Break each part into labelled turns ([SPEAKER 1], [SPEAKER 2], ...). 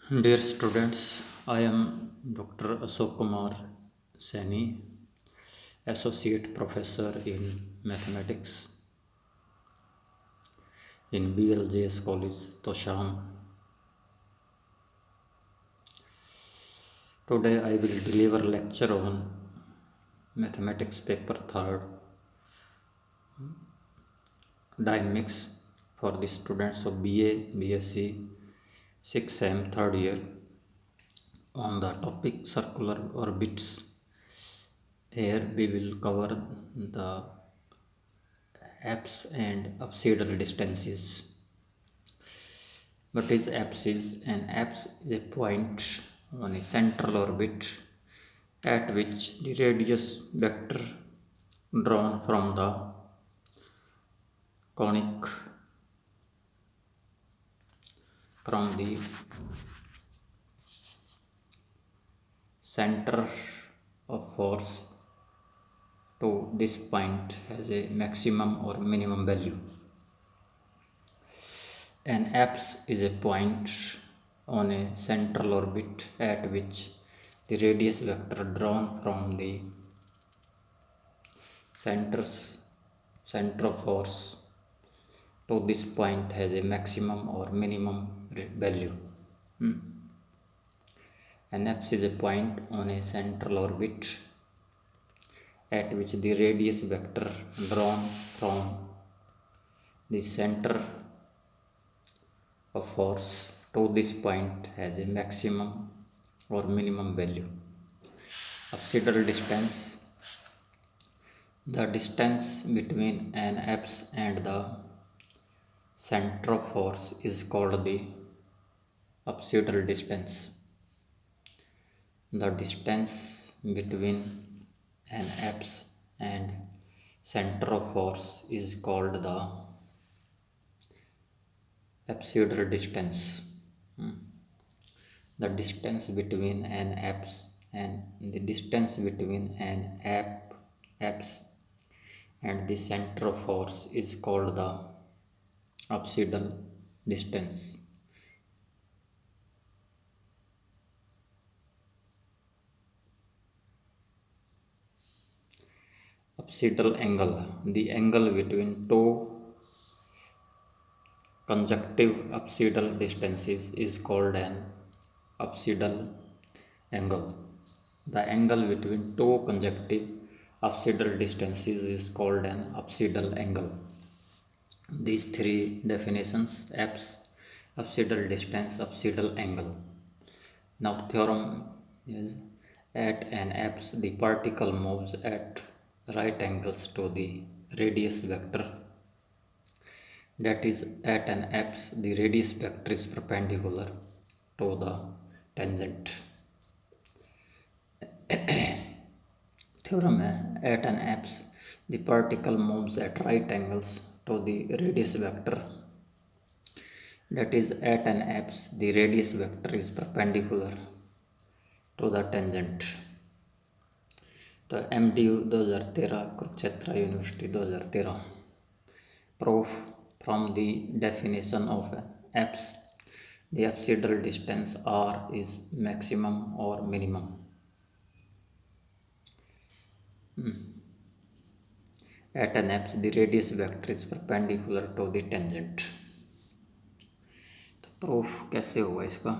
[SPEAKER 1] Dear students, I am Dr. Ashok Kumar Saini, Associate Professor in Mathematics in BLJS College, Tosham. Today I will deliver lecture on Mathematics paper 3rd, Dynamics for the students of BA, BSc, 6th SEM 3rd year on the topic circular orbits. Here we will cover the apse and apsidal distances. What is apse? An apse is a point on a central orbit at which the radius vector drawn from the conic from the center of force to this point has a maximum or minimum value. An apse is a point on a central orbit at which the radius vector drawn from the center of force to this point has a maximum or minimum value. An apse is a point on a central orbit at which the radius vector drawn from the center of force to this point has a maximum or minimum value. Apsidal distance. The distance between an apse and the center of force is called the apsidal distance. The distance between an apse and center of force is called the apsidal distance. The distance between an apse and the distance between an apse and the center of force is called the apsidal distance. Apsidal angle. The angle between two conjunctive apsidal distances is called an apsidal angle. The angle between two conjunctive apsidal distances is called an apsidal angle. These three definitions: apse, apsidal distance, apsidal angle. Now theorem is, at an apse the particle moves at right angles to the radius vector. That is, at an apse the radius vector is perpendicular to the tangent. Theorem है, at an apse the particle moves at right angles to the radius vector. That is, at an apse the radius vector is perpendicular to the tangent. तो MDU 2013 Kurukshetra university 2013. Proof from the definition of an apse, the apsidal distance R is maximum or minimum. At an apse the radius vector is perpendicular to the tangent. तो proof कैसे होगा इसका?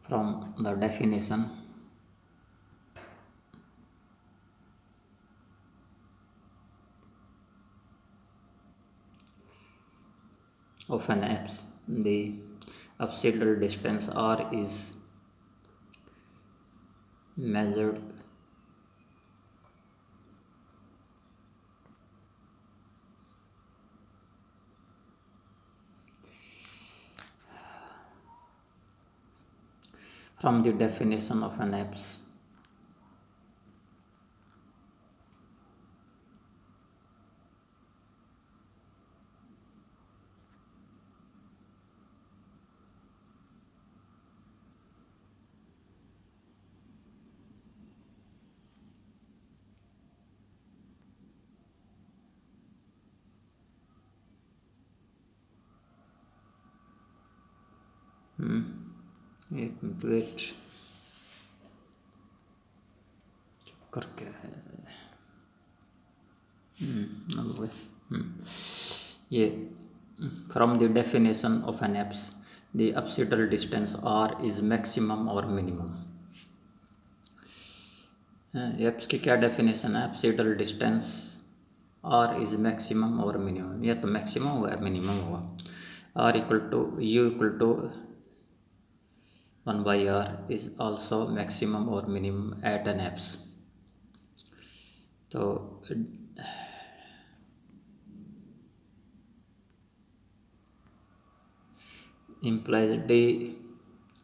[SPEAKER 1] From the definition of an apse, the apsidal distance R is measured from the definition of an apse. एक minute wait, कर क्या है ये from the definition of an apse the apsidal distance r is maximum और minimum. Apse की क्या definition है? Apsidal distance r is maximum और मिनिमम। या तो मैक्सिमम हुआ या मिनिमम हुआ। R equal to u equal to 1/r is also maximum और मिनिमम एट एन एप्स। तो implies d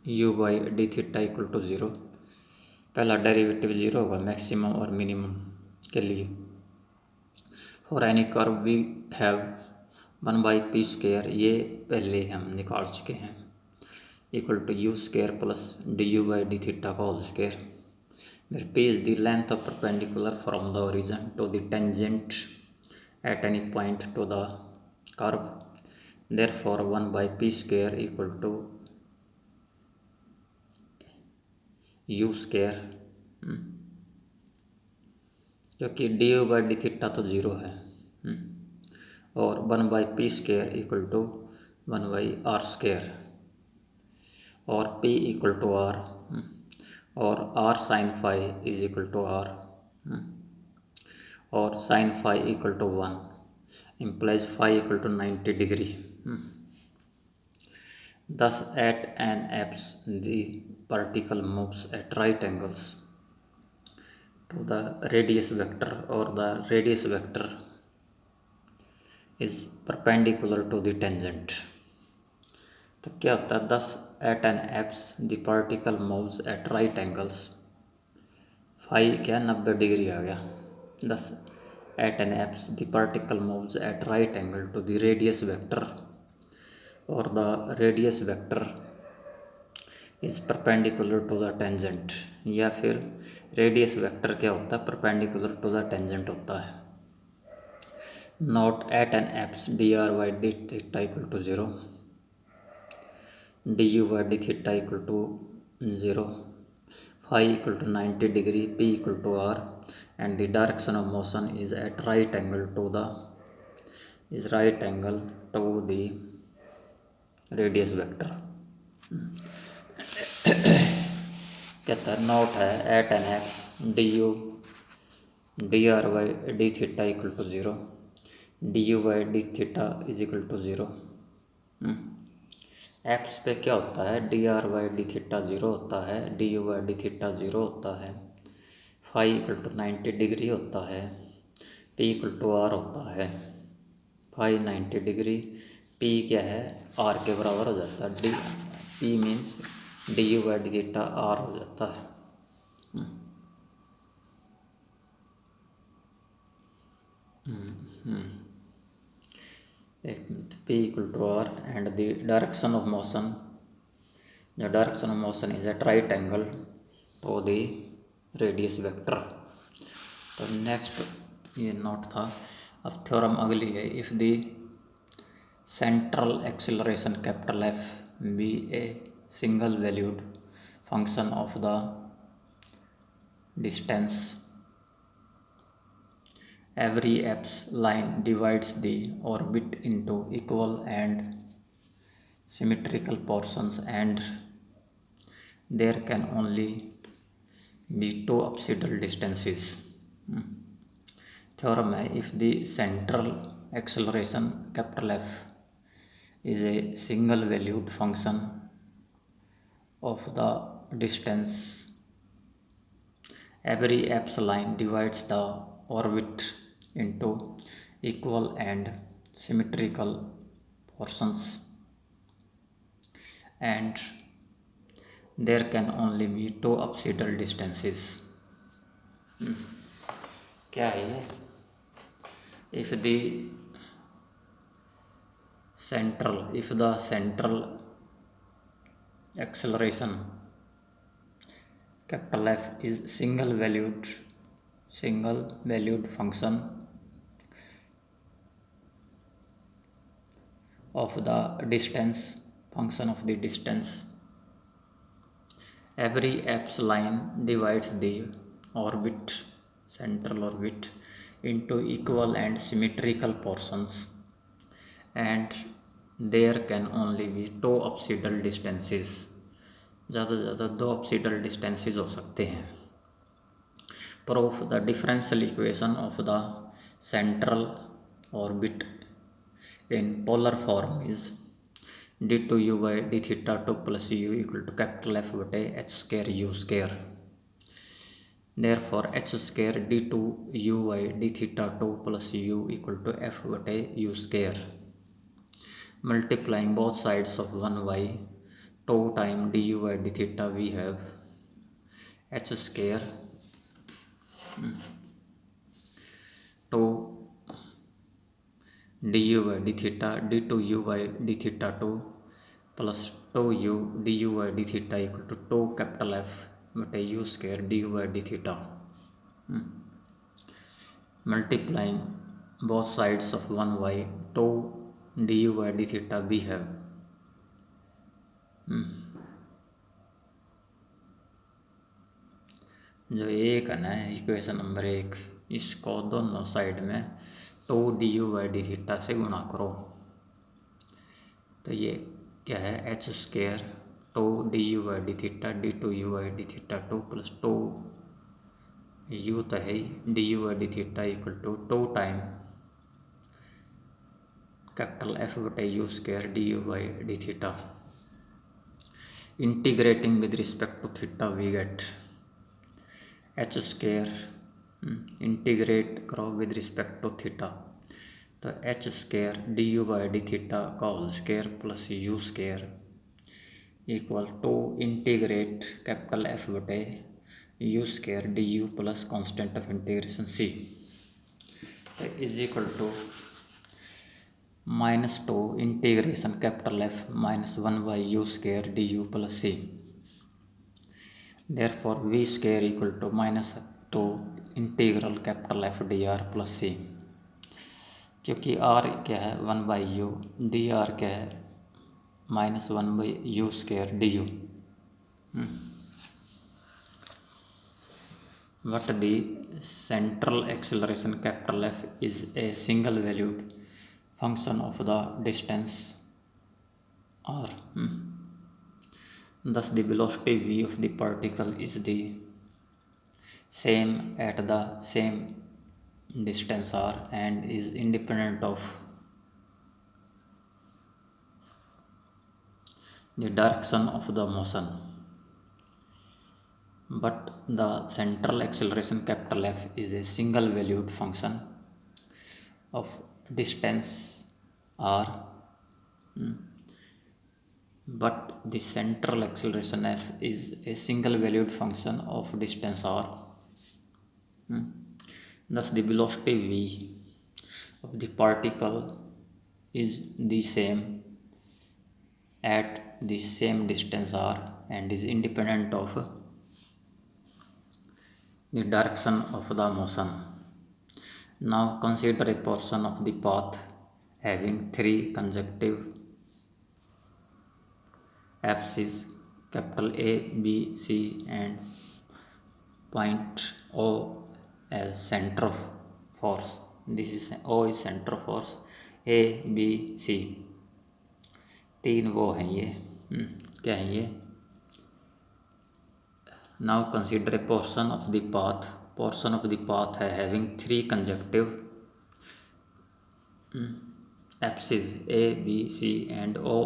[SPEAKER 1] you by D theta equal to 0। पहला डेरिवेटिव 0 होगा मैक्सिमम और मिनिमम के लिए। For any curve we have 1/p², ये पहले हम निकाल चुके हैं, equal to u² plus d you by D theta का whole square, where p is the length of perpendicular from the origin to the tangent at any point to the curve. Therefore 1/p² equal to u², क्योंकि D you by D theta तो 0 है, और 1/p² equal to 1/r², और p equal to r, और r sin phi is equal to r, और sin phi equal to 1 implies phi equal to 90 degree. Thus at an apse the particle moves at right angles to the radius vector, or the radius vector is perpendicular to the tangent। तो क्या होता है? Thus at an apse the particle moves at right angles, phi क्या 90 degree आ गया। Thus at an apse the particle moves at right angle to the radius vector, or the radius vector is perpendicular to the tangent। या फिर radius vector क्या होता है? Perpendicular to the tangent होता है। Note at an apse D R by D theta equal to 0, D you by D theta equal to 0, phi equal to 90 degree, P equal to R, and the direction of motion is at right angle to the radius vector. कहता है note है at an apse D U D R by D theta equal to 0, D you by D theta is equal to 0। X पे क्या होता है? D R by D theta 0 होता है, D you by D theta 0 होता है, phi equal to 90 degree होता है, पी इक्वल टू आर होता है, फाई 90 डिग्री, पी क्या है? आर के बराबर हो जाता है, D P means D you by D theta R हो जाता है। एक minute, P equal to R and the direction of motion, the direction of motion is at right angle to the radius vector. तो next ये note था। अब theorem अगली है, if the central acceleration capital F be a single valued function of the distance, every apse line divides the orbit into equal and symmetrical portions, and there can only be two apsidal distances। Theorem है, if the central acceleration capital F is a single valued function of the distance, every apse line divides the orbit into equal and symmetrical portions, and there can only be two apsidal distances। क्या है ये? if the central acceleration capital F is single valued function of the distance Every Apse line divides the orbit, central orbit, into equal and symmetrical portions, and there can only be two apsidal distances. ज़्यादा से ज़्यादा दो apsidal distances हो सकते हैं. Proof the differential equation of the central orbit in polar form is d2u by d theta 2 plus u equal to capital F बटे h square u square. Therefore h square d2u by d theta 2 plus u equal to f बटे u square. Multiplying both sides of 1 by 2 times du by d theta, we have h square 2 du by d theta d2u by d theta 2 plus 2u du by d theta equal to 2 capital F बटे u square du by d theta. Multiplying both sides of 1 by 2 du by d theta, we have जो एक है ना equation number 1, इसको दोनों side में 2 du by d theta से गुणा करो, तो ये क्या है h square 2 du by d theta d2u by d theta 2 plus 2 u तो है du by d theta equal to 2 time capital F बटे u square du by d theta. Integrating with respect to theta, we get h square integrate करो with respect to theta, तो h square du by d theta का whole square plus u square equal to integrate capital F बटे u square du plus constant of integration c, तो is equal to -2 integration capital F -1 by u square du plus c. Therefore v square equal to -2 integral capital F dr plus c, क्योंकि r क्या है 1 by u, dr क्या है -1 by u square du. But the central acceleration capital F is a single valued function of the distance r. Thus the velocity v of the particle is the same at the same distance r and is independent of the direction of the motion. But the central acceleration capital F is a single valued function of distance r. But the central acceleration F is a single valued function of distance r. Thus the velocity v of the particle is the same at the same distance r and is independent of the direction of the motion. Now consider a portion of the path having 3 consecutive apses capital A, B, C and point O as center of force. This is O is center of force, A, B, C 3 वो हैं ये, क्या है ये. Now consider a portion of the path. Portion of the path है having 3 consecutive apses A, B, C and O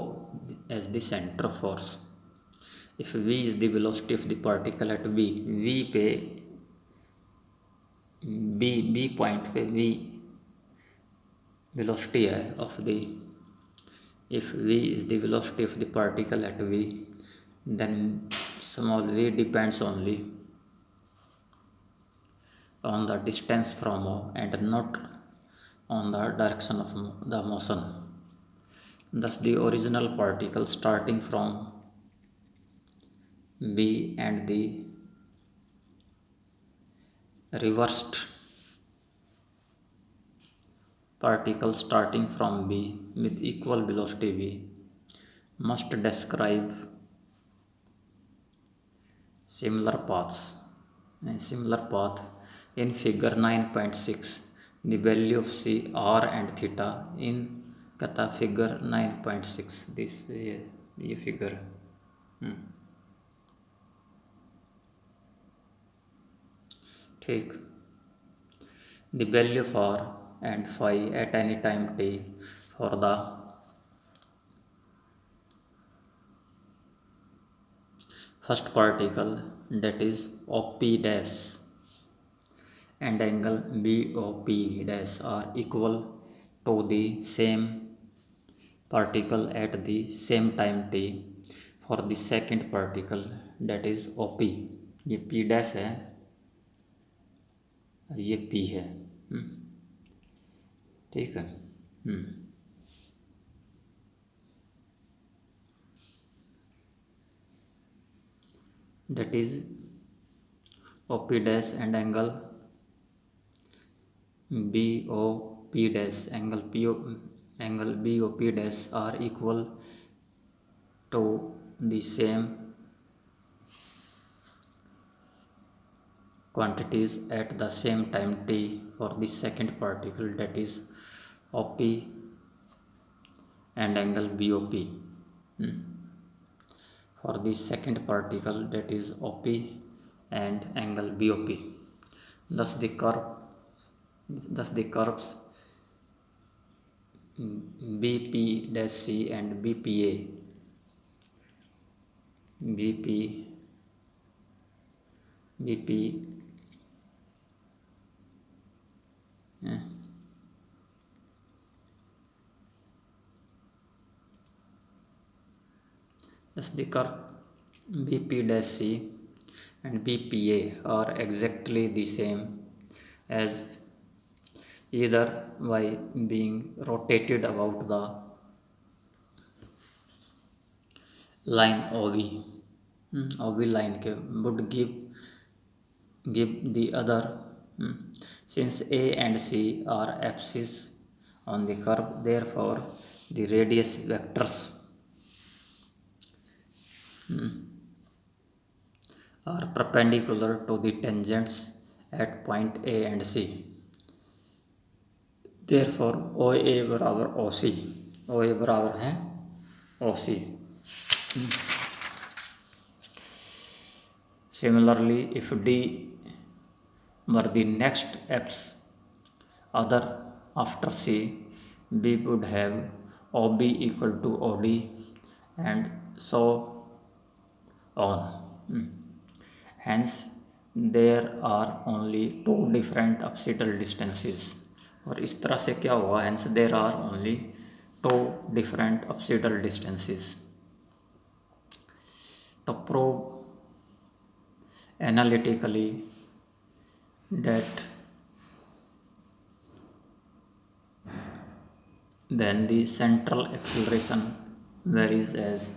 [SPEAKER 1] as the center of force. If v is the velocity of the particle at B, V पे B point पे V velocity है of the, if V is the velocity of the particle at V, then small v depends only on the distance from O and not on the direction of the motion. Thus the original particle starting from B and the reversed particle starting from B with equal velocity v must describe Similar paths. Similar path in figure 9.6, the value of C, R and theta in kata figure 9.6, this ये figure ठीक. The value of R and phi at any time t for the first particle, that is OP dash, and angle BOP dash are equal to the same particle at the same time t for the second particle, that is OP. ये P dash है और ये P है. ठीक है. That is OP dash and angle BOP dash, angle BOP dash are equal to the same quantities at the same time t for the second particle, that is OP and angle BOP. For the second particle, that is OP and angle BOP. Thus the curves BP dash C and BPA, BP thus the curve BP dash C and BPA are exactly the same, as either by being rotated about the line OB line के would give the other, since A and C are apses on the curve, therefore the radius vectors are perpendicular to the tangents at point A and C. Therefore OA बराबर OA बराबर है OC. Similarly, if D were the next apse other after C, B would have OB equal to OD and so on. Hence there are only two different apsidal distances. और इस तरह से क्या हुआ, hence there are only two different apsidal distances. To prove analytically that then the central acceleration varies as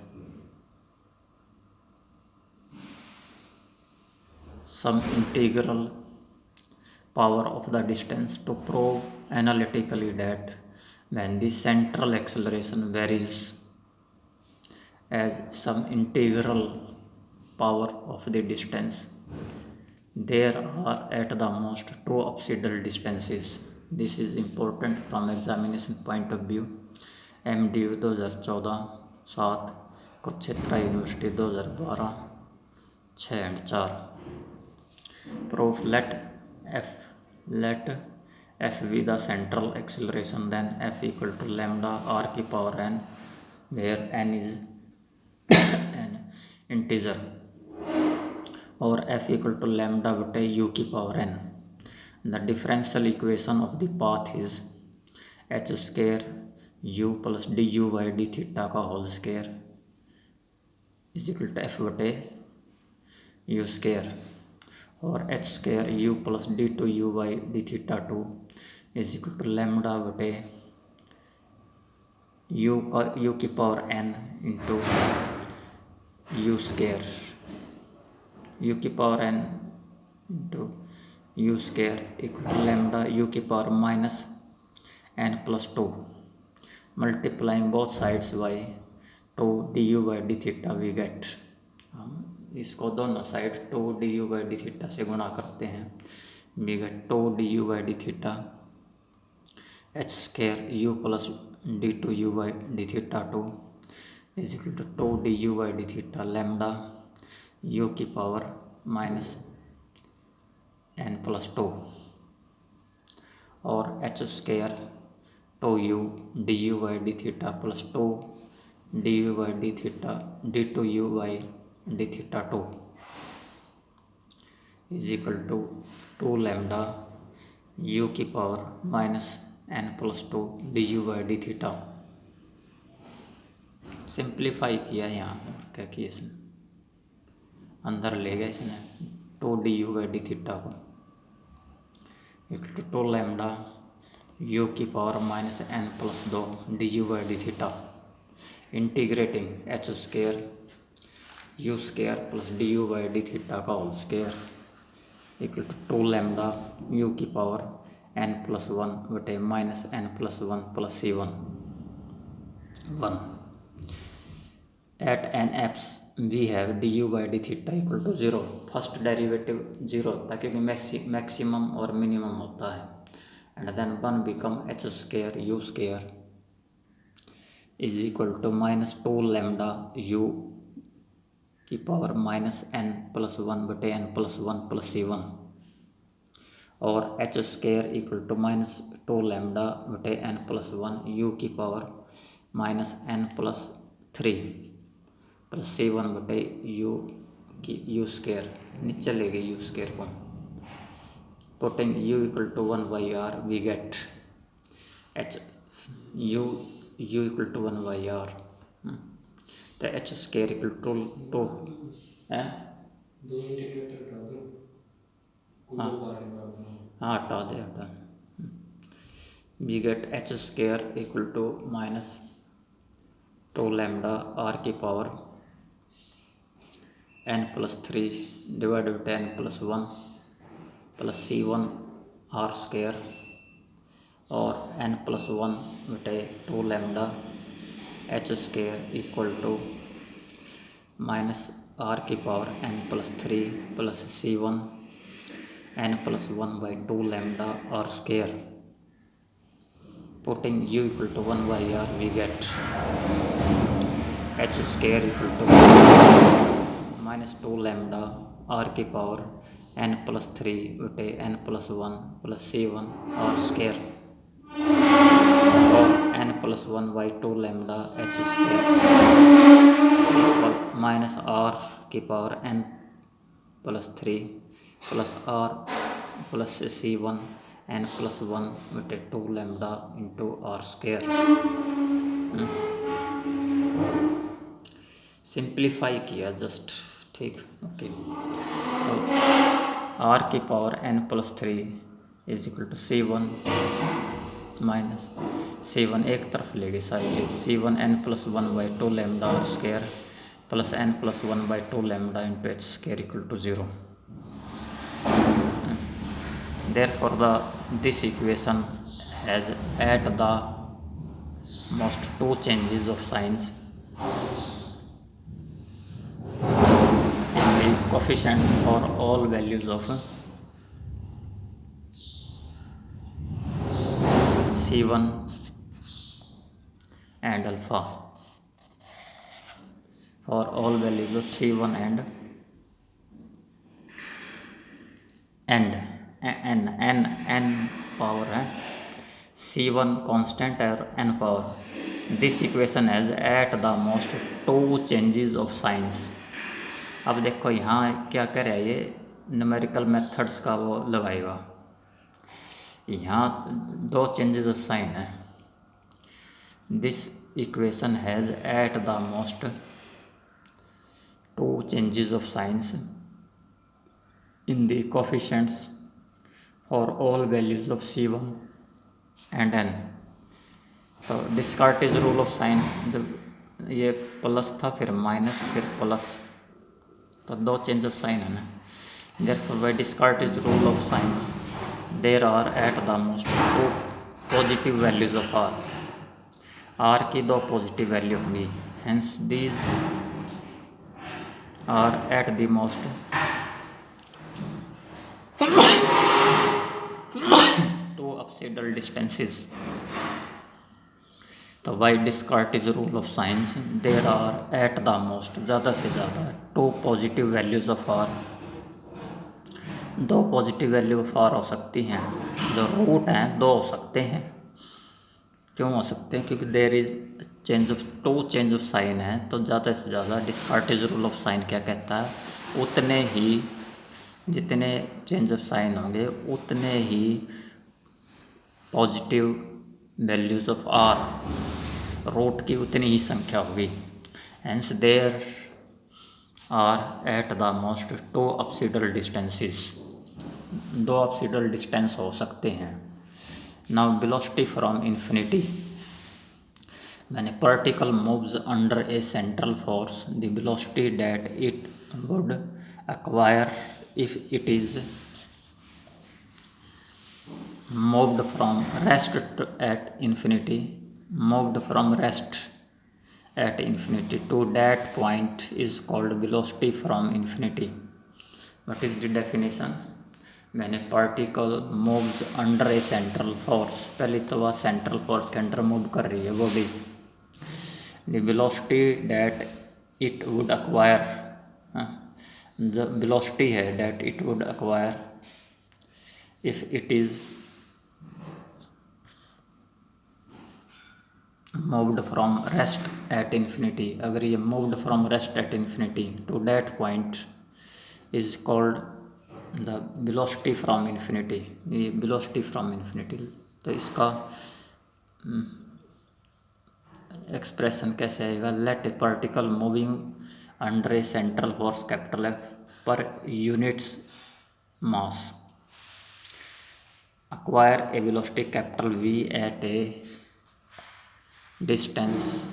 [SPEAKER 1] some integral power of the distance. To prove analytically that when the central acceleration varies as some integral power of the distance, there are at the most two apsidal distances. This is important from examination point of view. MDU 2014 7, Kurukshetra university 2012 6 and 4. Proof, let F be the central acceleration, then F equal to lambda r की power n, where n is an integer, or F equal to lambda बटे u की power n. The differential equation of the path is h square u plus du by d theta का whole square is equal to f बटे u square, और h square u plus d2u by d theta 2 is equal to lambda बटे u की power n into u square, u की power n into u square equal to lambda u की power minus n plus 2, multiplying both sides by 2 du by d theta we get. हम इसको दोनों side two d you by D theta से गुणा करते हैं, we get two d you by D theta h square u plus d two u by D theta two is equal to two d you by D theta lambda u की power minus N plus two और H square two u d you by D theta plus two d you by D theta d two u by D theta two is equal to two lambda u की power minus N plus two d you by D theta. Simplify किया यहाँ, क्या किया इसमें, अंदर ले गया इसने two d you by D theta को equal to two lambda u की पावर माइनस एन प्लस दो d you by D theta integrating h square u square plus d you by D theta का whole square equal to two lambda u की power N plus one बटे minus N plus one plus C one one at an apse we have d you by D theta equal to zero. First derivative zero होता है क्योंकि maximum और minimum होता है and then one become h square u square is equal to minus two lambda u की power minus N plus one बटे N plus one plus सी one और H square equal to minus two lambda बटे N plus one U की power minus N plus three plus सी one बटे U की U square नीचे ले गए U square को putting U equal to one by R we get H U equal to one by R तो H square equal to two है हाँ हटा दे हटा we get H square equal to minus two lambda R की power N plus three divide by N plus one plus C one R square और N plus one बटे two lambda H square equal to minus R की power N plus three plus C one N plus one by two lambda R square putting u equal to one by R we get H square equal to minus two lambda R की power N plus three बटे N plus one plus सी one R square और N plus one by two lambda H square equal minus R की power N plus three plus R plus सी one N plus one बटे two lambda into R square. Simplify किया just, ठीक, okay. तो R की power N plus three is equal to C one minus C one एक तरफ ले गई सारी चीज़, C one N plus one by two lambda R square plus N plus one by two lambda into H square equal to zero. Therefore, this equation has at the most two changes of signs in the coefficients for all values of C1 and alpha, for all values of C1 and n power है, C1 constant और n power. This equation has at the most two changes of signs. अब देखो यहाँ क्या कर रहा है, ये न्यूमेरिकल मेथड्स का वो लगाएगा, यहाँ दो चेंजेस ऑफ साइन है. This equation has at the most two changes of signs in the coefficients for all values of C1 and n. तो डिस्कार्टेज रूल ऑफ साइन, जब ये प्लस था फिर माइनस फिर प्लस, तो दो चेंज ऑफ साइन है ना. Therefore by Descartes rule of signs there are at the most two positive values of R. R की दो पॉजिटिव वैल्यू होंगी, hence these are at the most two apsidal distances. तो by Descartes rule of signs there are at the most ज़्यादा से ज़्यादा two positive values of R, दो positive value of R हो सकती हैं। जो रूट हैं दो हो सकते हैं। क्यों हो सकते हैं? क्योंकि there is change of to change of sign है, तो ज़्यादा से ज़्यादा डिस्कार्टिज रूल ऑफ साइन क्या कहता है, उतने ही जितने चेंज ऑफ साइन होंगे उतने ही positive values of R root की उतनी ही संख्या होगी। Hence there are at the most two apsidal distances, दो अपसिडल डिस्टेंस हो सकते हैं। Now velocity from infinity, when a particle moves under a central force, the velocity that it would acquire if it is moved from rest at infinity to that point is called velocity from infinity. What is the definition? When a particle moves under a central force, पहले तो वह central force के under move कर रही है body, the velocity that it would acquire, the velocity है that it would acquire if it is moved from rest at infinity, अगर ये moved from rest at infinity to that point is called the velocity from infinity, ये velocity from infinity। तो इसका expression कैसे आएगा? Let a particle moving under a central force capital F per units mass acquire a velocity capital V at a distance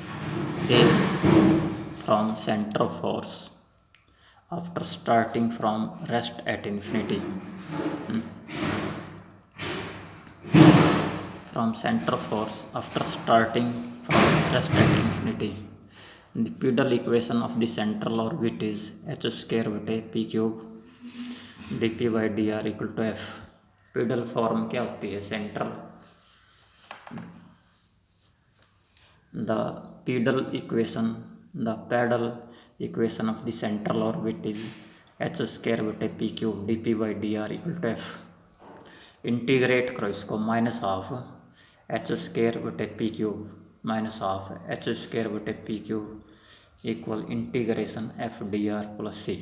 [SPEAKER 1] a from center of force after starting from rest at infinity, from center of force after starting from rest at infinity. The pedal equation of the central orbit is h square बटे p cube dp by dr equal to f। pedal form क्या होती है? Central, the pedal equation of the central orbit is h square बटे p cube dp by dr equal to f। Integrate करो इसको, minus half H square बटे P cube minus half H square बटे P cube equal integration F D R plus C,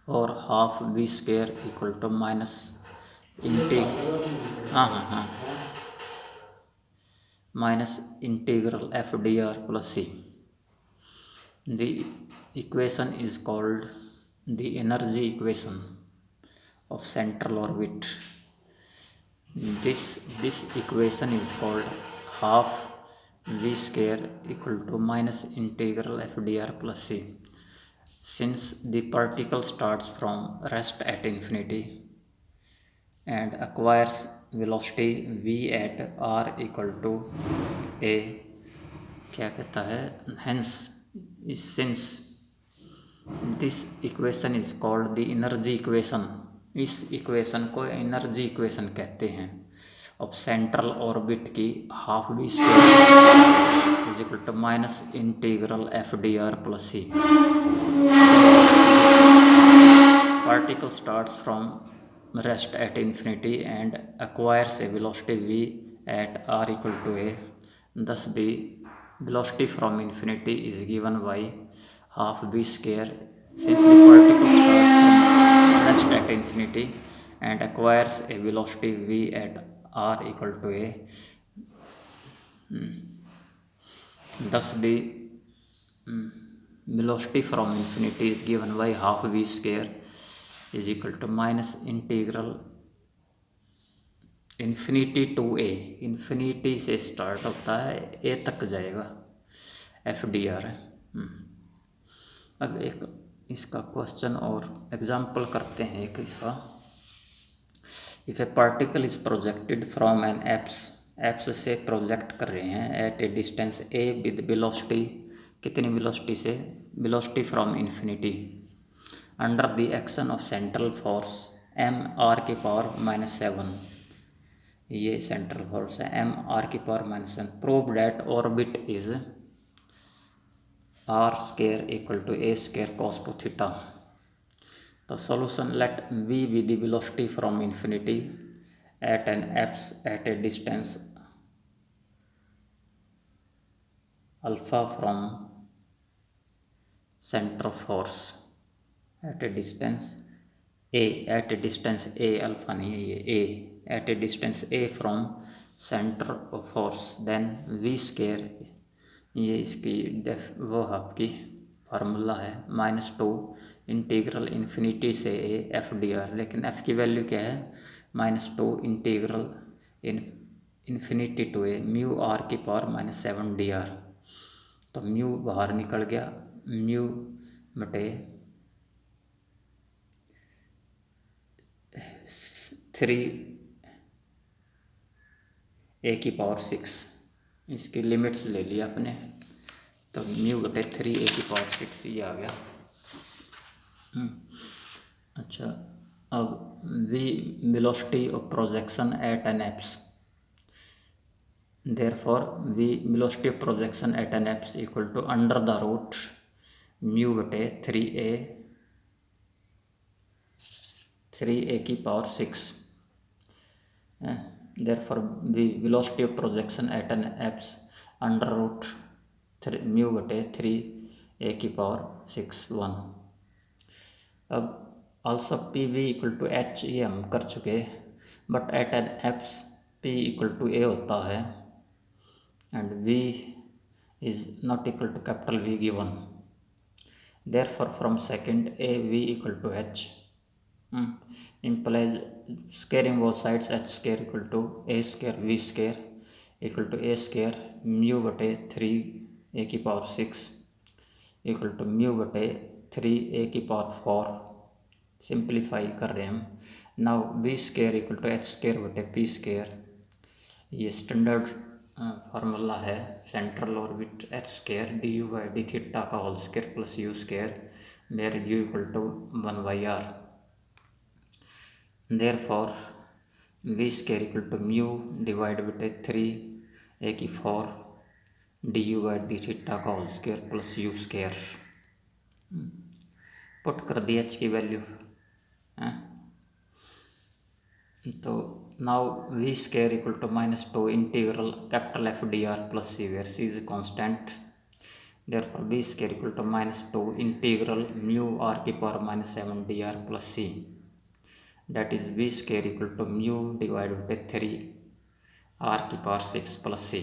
[SPEAKER 1] और half B square equal to minus minus integral F D R plus C. The equation is called the energy equation of central orbit. This equation is called half v square equal to minus integral f dr plus c. Since the particle starts from rest at infinity and acquires velocity v at r equal to a, क्या कहता है? Hence, since this equation is called the energy equation, इस equation को energy equation कहते हैं। अब central orbit की half B square is equal to minus integral F D R plus C. Particle starts from rest at infinity and acquires a velocity v at r equal to a, thus the velocity from infinity is given by half v square, since the particle starts from rest at infinity and acquires a velocity v at r equal to a, thus the velocity from infinity is given by half v square is equal to minus integral infinity to A, infinity से start होता है ए तक जाएगा, F D are है। अब एक इसका question और एग्जाम्पल करते हैं एक इसका। If a particle is projected from an apse से प्रोजेक्ट कर रहे हैं at a distance A with velocity कितनी वेलोसिटी से, velocity from infinity under the action of central force M R की पावर -7, ये सेंट्रल फोर्स है एम आर की power -7, prove that orbit is R square equal to A square cos two theta. तो solution, let v be the velocity from infinity at an apse at a distance alpha from center of force at a distance a alpha नहीं है ये a at a distance a from center of force, then v square, ये इसकी वो आपकी formula है -2 integral infinity से A F D R, लेकिन एफ की वैल्यू क्या है, -2 integral infinity to A mu R की पावर -7 डी आर। तो म्यू बाहर निकल गया, म्यू बटे 3 ए की पावर 6, इसकी लिमिट्स ले लिया अपने, तो म्यू बटे 3 ए की पावर 6 ये आ गया। अच्छा, अब V velocity of projection at an apse, therefore V velocity of projection at an apse equal to under the root mu बटे 3 ए की power 6, therefore V velocity of projection at an apse under root mu बटे 3 A की power 6 1। अब also P V equal to H, ये हम कर चुके, but at an apse P equal to A होता है and V is not equal to capital V given, therefore from second A V equal to H implies squaring both sides, h square equal to a square v square equal to a square mu बटे 3 A की power 6 equal to mu बटे 3 A की power 4, simplify कर रहे हैं हम। Now V square equal to H square बटे P square, ये स्टैंडर्ड फार्मूला है central orbit H square D you by D theta का whole square plus U square where U equal to 1/r। Therefore V square equal to mu divide बटे 3 A की 4 D you by D theta का whole square plus U square, put कर दी H की value है। तो now we square equal to -2 integral capital F D R plus C where C is constant, therefore V square equal to -2 integral mu R की power -7 D R plus C, that is v square equal to mu divide by 3 R की power 6 plus सी।